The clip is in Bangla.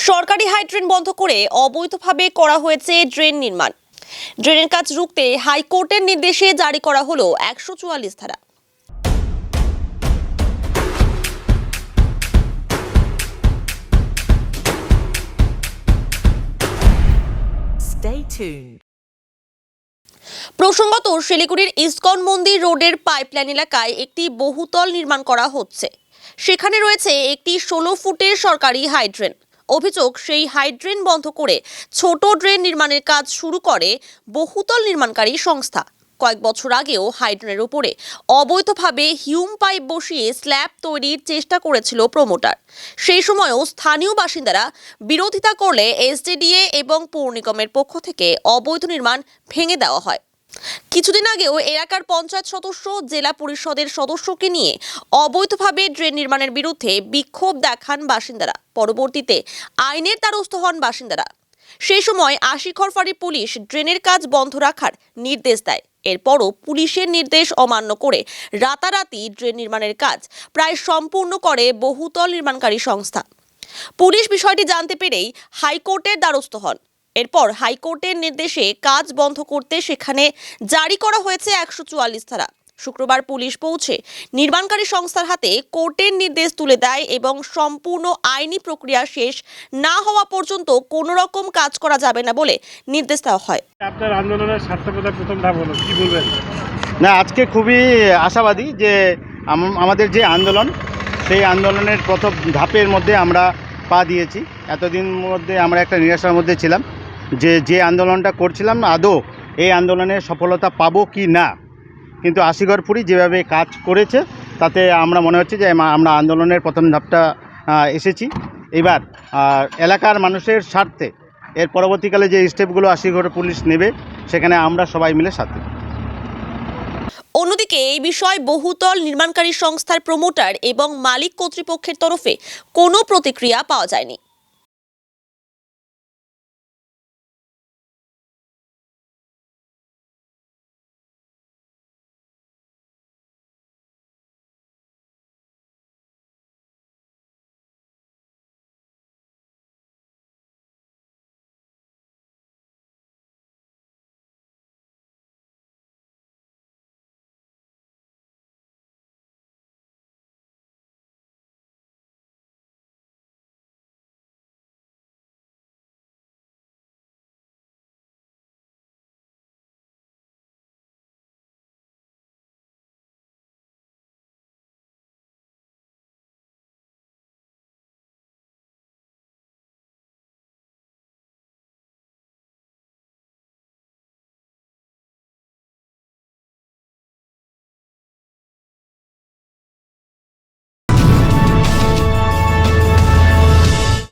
সরকারি হাইড্রেন বন্ধ করে অবৈধভাবে করা হয়েছে ড্রেন নির্মাণ। ড্রেনের কাজ রুখতে হাইকোর্টের নির্দেশে জারি করা হলো 144 ধারা। Stay tuned. প্রসঙ্গত, শিলিগুড়ির ইসকন মন্দির রোডের পাইপলাইন এলাকায় একটি বহুতল নির্মাণ করা হচ্ছে। সেখানে রয়েছে একটি 16 ফুটের সরকারি হাইড্রেন। অভিযোগ, সেই হাইড্রেন বন্ধ করে ছোট ড্রেন নির্মাণের কাজ শুরু করে বহুতল নির্মাণকারী সংস্থা। কয়েক বছর আগেও হাইড্রেনের উপরে অবৈধভাবে হিউম পাইপ বসিয়ে স্ল্যাব তৈরির চেষ্টা করেছিল প্রমোটার। সেই সময়ও স্থানীয় বাসিন্দারা বিরোধিতা করলে এসজেডিএ এবং পৌর নিগমের পক্ষ থেকে অবৈধ নির্মাণ ভেঙে দেওয়া হয়। কিছুদিন আগেও এলাকার পঞ্চায়েত সদস্য, জেলা পরিষদের সদস্যকে নিয়ে অবৈধভাবে ড্রেন নির্মাণের বিরুদ্ধে বিক্ষোভ দেখান বাসিন্দারা। পরবর্তীতে আইনের দ্বারস্থ হন বাসিন্দারা। সেই সময় আশিঘর ফাঁড়ি পুলিশ ড্রেনের কাজ বন্ধ রাখার নির্দেশ দেয়। এরপরও পুলিশের নির্দেশ অমান্য করে রাতারাতি ড্রেন নির্মাণের কাজ প্রায় সম্পূর্ণ করে বহুতল নির্মাণকারী সংস্থা। পুলিশ বিষয়টি জানতে পেরেই হাইকোর্টের দ্বারস্থ হন। এরপর হাইকোর্টের নির্দেশে কাজ বন্ধ করতে সেখানে জারি করা হয়েছে 144 ধারা। শুক্রবার পুলিশ পৌঁছে নির্মাণকারী সংস্থার হাতে কোর্টের নির্দেশ তুলে দেয় এবং সম্পূর্ণ আইনি প্রক্রিয়া শেষ না হওয়া পর্যন্ত কোনো রকম কাজ করা যাবে না বলে নির্দেশ দেওয়া হয়। আপনার আন্দোলনের সার্থকতার প্রথম ধাপ হলো, কি বলবেন? না, আজকে খুবই আশাবাদী যে আমাদের যে আন্দোলন, সেই আন্দোলনের প্রথম ধাপের মধ্যে আমরা পা দিয়েছি। এতদিন মধ্যে আমরা একটা নিরাশার মধ্যে ছিলাম যে আন্দোলনটা করছিলাম আদৌ এই আন্দোলনের সফলতা পাবো কি না, কিন্তু আশিঘর ফুঁড়ি যেভাবে কাজ করেছে তাতে আমরা মনে হচ্ছে যে আমরা আন্দোলনের প্রথম ধাপটা এসেছি। এবার এলাকার মানুষের স্বার্থে এর পরবর্তীকালে যে স্টেপগুলো আশিঘর পুলিশ নেবে, সেখানে আমরা সবাই মিলে সাথে। অন্যদিকে এই বিষয়ে বহুতল নির্মাণকারী সংস্থার প্রমোটার এবং মালিক কর্তৃপক্ষের তরফে কোনো প্রতিক্রিয়া পাওয়া যায়নি।